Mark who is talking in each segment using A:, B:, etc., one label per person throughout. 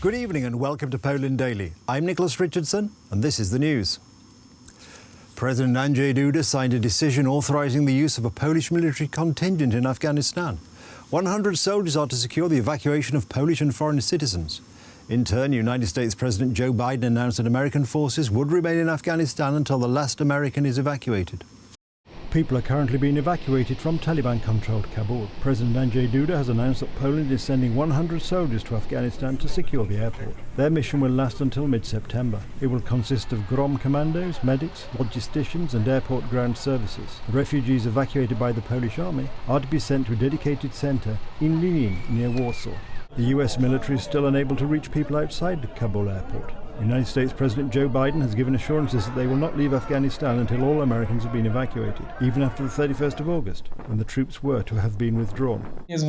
A: Good evening and welcome to Poland Daily. I'm Nicholas Richardson and this is the news. President Andrzej Duda signed a decision authorising the use of a Polish military contingent in Afghanistan. 100 soldiers are to secure the evacuation of Polish and foreign citizens. In turn, United States President Joe Biden announced that American forces would remain in Afghanistan until the last American is evacuated. People are currently being evacuated from Taliban-controlled Kabul. President Andrzej Duda has announced that Poland is sending 100 soldiers to Afghanistan to secure the airport. Their mission will last until mid-September. It will consist of GROM commandos, medics, logisticians and airport ground services. The refugees evacuated by the Polish army are to be sent to a dedicated centre in Linin, near Warsaw. The US military is still unable to reach people outside the Kabul airport. United States President Joe Biden has given assurances that they will not leave Afghanistan until all Americans have been evacuated, even after the 31st of August, when the troops were to have been withdrawn. It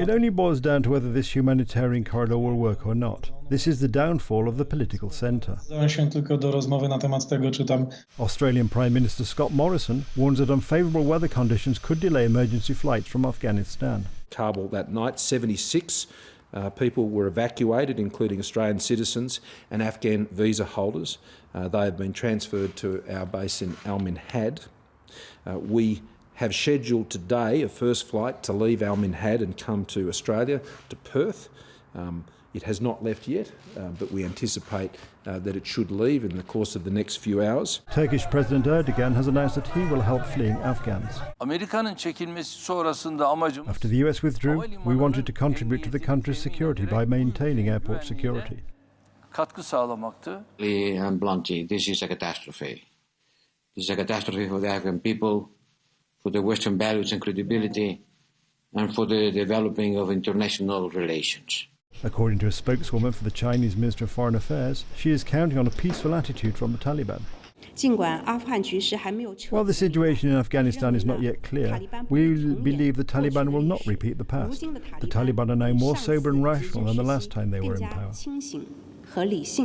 A: only boils down to whether this humanitarian corridor will work or not. This is the downfall of the political centre. Australian Prime Minister Scott Morrison warns that unfavourable weather conditions could delay emergency flights from Afghanistan.
B: Kabul that night, 76 people were evacuated, including Australian citizens and Afghan visa holders. They have been transferred to our base in Al Minhad. We have scheduled today a first flight to leave Al Minhad and come to Australia, to Perth. It has not left yet, but we anticipate that it should leave in the course of the next few hours.
A: Turkish President Erdogan has announced that he will help fleeing Afghans. After the US withdrew, we wanted to contribute to the country's security by maintaining airport security.
C: And bluntly, this is a catastrophe. This is a catastrophe for the Afghan people, for the Western values and credibility, and for the developing of international relations.
A: According to a spokeswoman for the Chinese Ministry of Foreign Affairs, she is counting on a peaceful attitude from the Taliban. While the situation in Afghanistan is not yet clear, we believe the Taliban will not repeat the past. The Taliban are now more sober and rational than the last time they were in power. The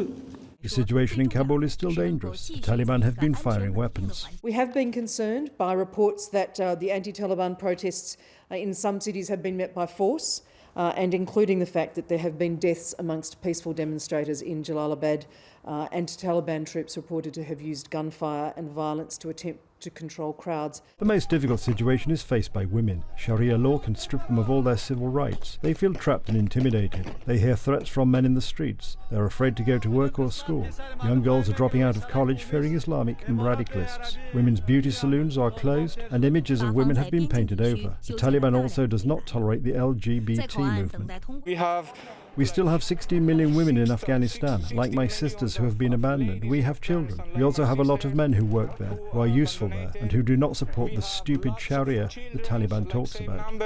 A: situation in Kabul is still dangerous. The Taliban have been firing weapons.
D: We have been concerned by reports that the anti-Taliban protests in some cities have been met by force, and including the fact that there have been deaths amongst peaceful demonstrators in Jalalabad, and Taliban troops reported to have used gunfire and violence to attempt to control crowds.
A: The most difficult situation is faced by women. Sharia law can strip them of all their civil rights. They feel trapped and intimidated. They hear threats from men in the streets. They're afraid to go to work or school. Young girls are dropping out of college fearing Islamic and radicalists. Women's beauty saloons are closed and images of women have been painted over. The Taliban also does not tolerate the LGBT movement. We still have 16 million women in Afghanistan, like my sisters who have been abandoned. We have children. We also have a lot of men who work there, who are useful there, and who do not support the stupid Sharia the Taliban talks about. In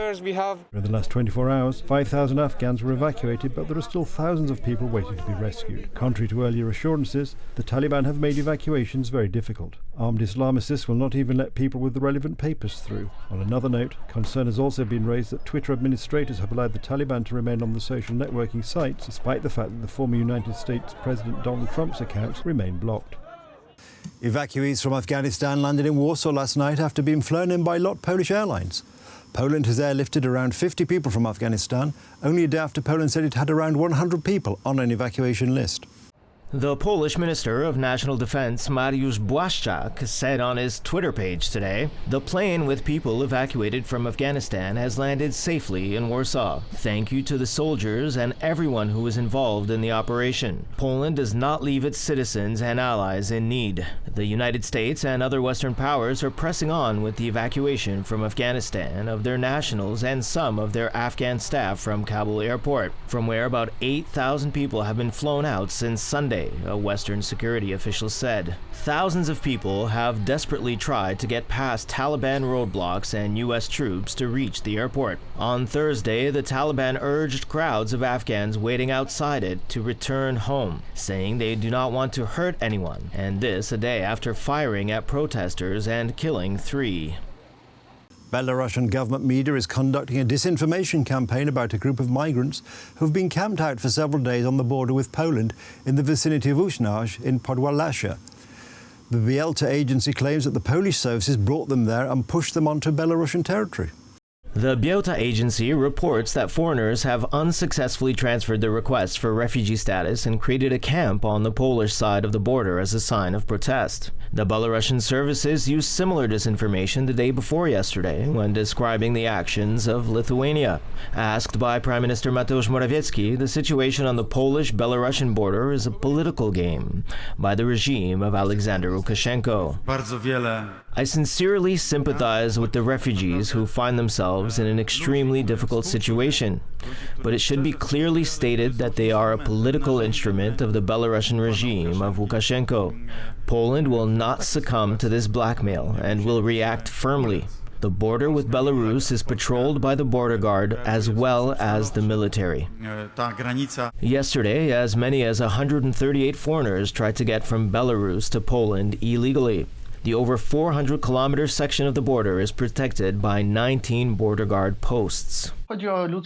A: the last 24 hours, 5,000 Afghans were evacuated, but there are still thousands of people waiting to be rescued. Contrary to earlier assurances, the Taliban have made evacuations very difficult. Armed Islamicists will not even let people with the relevant papers through. On another note, concern has also been raised that Twitter administrators have allowed the Taliban to remain on the social networking sites, despite the fact that the former United States President Donald Trump's accounts remain blocked. Evacuees from Afghanistan landed in Warsaw last night after being flown in by LOT Polish Airlines. Poland has airlifted around 50 people from Afghanistan, only a day after Poland said it had around 100 people on an evacuation list.
E: The Polish Minister of National Defense, Mariusz Błaszczak, said on his Twitter page today, "The plane with people evacuated from Afghanistan has landed safely in Warsaw. Thank you to the soldiers and everyone who was involved in the operation. Poland does not leave its citizens and allies in need. The United States and other Western powers are pressing on with the evacuation from Afghanistan of their nationals and some of their Afghan staff from Kabul airport, from where about 8,000 people have been flown out since Sunday," a Western security official said. Thousands of people have desperately tried to get past Taliban roadblocks and U.S. troops to reach the airport. On Thursday, the Taliban urged crowds of Afghans waiting outside it to return home, saying they do not want to hurt anyone, and this a day after firing at protesters and killing 3.
A: Belarusian government media is conducting a disinformation campaign about a group of migrants who have been camped out for several days on the border with Poland in the vicinity of Usnarz in Podwallachia. The Bielta agency claims that the Polish services brought them there and pushed them onto Belarusian territory.
E: The Białta agency reports that foreigners have unsuccessfully transferred their requests for refugee status and created a camp on the Polish side of the border as a sign of protest. The Belarusian services used similar disinformation the day before yesterday when describing the actions of Lithuania. Asked by Prime Minister Mateusz Morawiecki, the situation on the Polish-Belarusian border is a political game by the regime of Alexander Lukashenko. I sincerely sympathize with the refugees who find themselves in an extremely difficult situation, but it should be clearly stated that they are a political instrument of the Belarusian regime of Lukashenko. Poland will not succumb to this blackmail and will react firmly. The border with Belarus is patrolled by the border guard as well as the military. Yesterday, as many as 138 foreigners tried to get from Belarus to Poland illegally. The over 400-kilometer section of the border is protected by 19 border guard posts.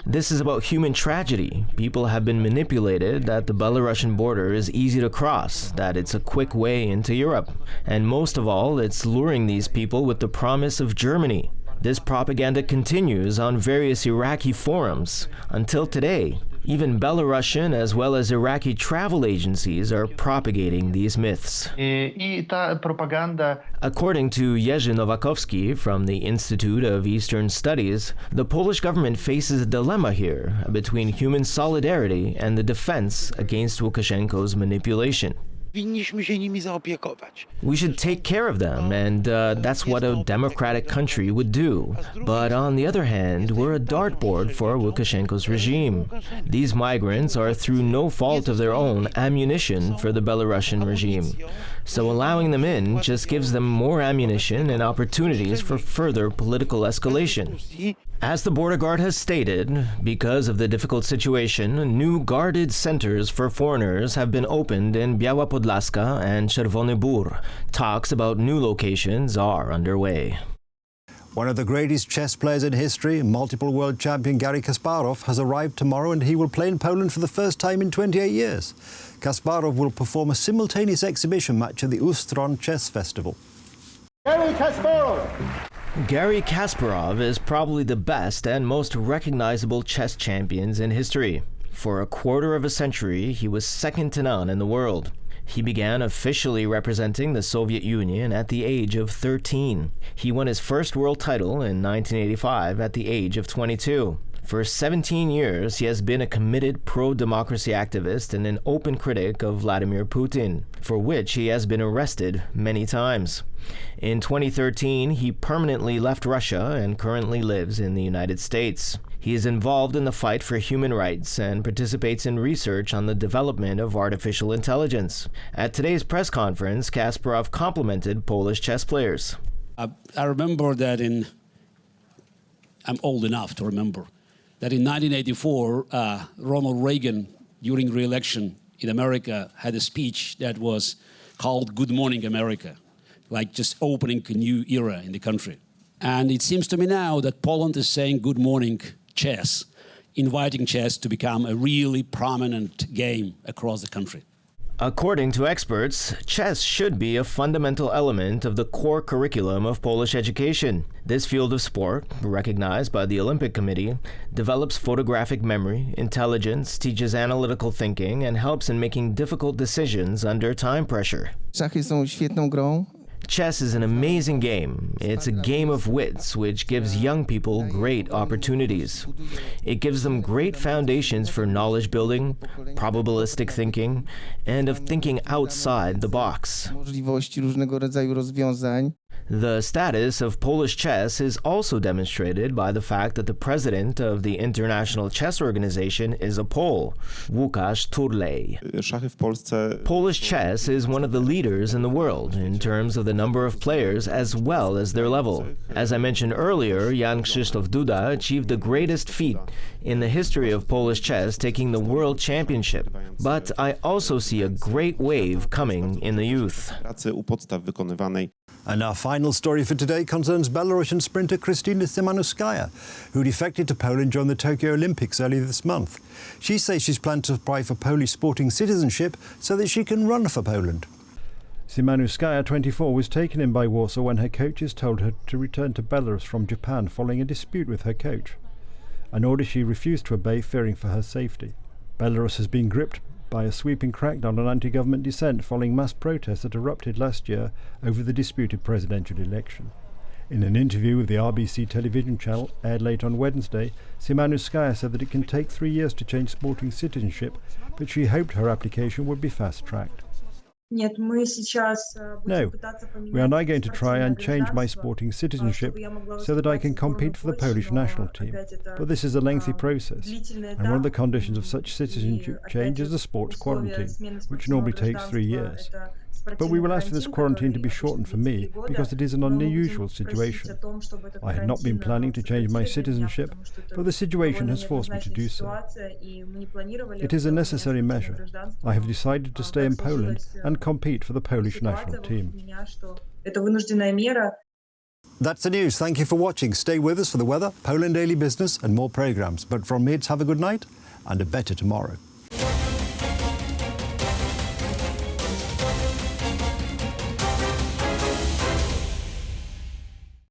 E: This is about human tragedy. People have been manipulated that the Belarusian border is easy to cross, that it's a quick way into Europe. And most of all, it's luring these people with the promise of Germany. This propaganda continues on various Iraqi forums. Until today, even Belarusian as well as Iraqi travel agencies are propagating these myths. According to Jerzy Nowakowski from the Institute of Eastern Studies, the Polish government faces a dilemma here between human solidarity and the defense against Lukashenko's manipulation. We should take care of them, and that's what a democratic country would do. But on the other hand, we're a dartboard for Lukashenko's regime. These migrants are, through no fault of their own, ammunition for the Belarusian regime. So allowing them in just gives them more ammunition and opportunities for further political escalation. As the border guard has stated, because of the difficult situation, new guarded centers for foreigners have been opened in Biała Podlaska and Czerwony Bór. Talks about new locations are underway.
A: One of the greatest chess players in history, multiple world champion Garry Kasparov, has arrived tomorrow and he will play in Poland for the first time in 28 years. Kasparov will perform a simultaneous exhibition match at the Ustron Chess Festival.
F: Garry Kasparov!
E: Garry Kasparov is probably the best and most recognizable chess champions in history. For a quarter of a century, he was second to none in the world. He began officially representing the Soviet Union at the age of 13. He won his first world title in 1985 at the age of 22. For 17 years, he has been a committed pro-democracy activist and an open critic of Vladimir Putin, for which he has been arrested many times. In 2013, he permanently left Russia and currently lives in the United States. He is involved in the fight for human rights and participates in research on the development of artificial intelligence. At today's press conference, Kasparov complimented Polish chess players.
G: I remember that I'm old enough to remember, that in 1984, Ronald Reagan, during re-election in America, had a speech that was called Good Morning America, like just opening a new era in the country. And it seems to me now that Poland is saying good morning chess, inviting chess to become a really prominent game across the country.
E: According to experts, chess should be a fundamental element of the core curriculum of Polish education. This field of sport, recognized by the Olympic Committee, develops photographic memory, intelligence, teaches analytical thinking, and helps in making difficult decisions under time pressure.
H: Szachy są świetną grą.
E: Chess is an amazing game. It's a game of wits, which gives young people great opportunities. It gives them great foundations for knowledge building, probabilistic thinking, and of thinking outside the box.
H: Możliwości różnego rodzaju rozwiązań.
E: The status of Polish chess is also demonstrated by the fact that the president of the International Chess Organization is a Pole, Łukasz Turlej. Polish chess is one of the leaders in the world in terms of the number of players as well as their level. As I mentioned earlier, Jan Krzysztof Duda achieved the greatest feat in the history of Polish chess, taking the World Championship. But I also see a great wave coming in the youth.
A: And our final story for today concerns Belarusian sprinter Krystyna Tymaszewska, who defected to Poland during the Tokyo Olympics earlier this month. She says she's planned to apply for Polish sporting citizenship so that she can run for Poland. Szymanowskaja, 24, was taken in by Warsaw when her coaches told her to return to Belarus from Japan following a dispute with her coach, an order she refused to obey, fearing for her safety. Belarus has been gripped by a sweeping crackdown on anti-government dissent following mass protests that erupted last year over the disputed presidential election. In an interview with the RBC television channel aired late on Wednesday, Szymanowskaja said that it can take 3 years to change sporting citizenship, but she hoped her application would be fast-tracked. No, we are now going to try and change my sporting citizenship so that I can compete for the Polish national team. But this is a lengthy process, and one of the conditions of such citizenship change is the sports quarantine, which normally takes 3 years. But we will ask for this quarantine to be shortened for me because it is an unusual situation. I had not been planning to change my citizenship, but the situation has forced me to do so. It is a necessary measure. I have decided to stay in Poland and compete for the Polish national team.
I: That's the news. Thank you for watching. Stay with us for the weather, Poland Daily Business and more programmes. But from me, it's have a good night and a better tomorrow.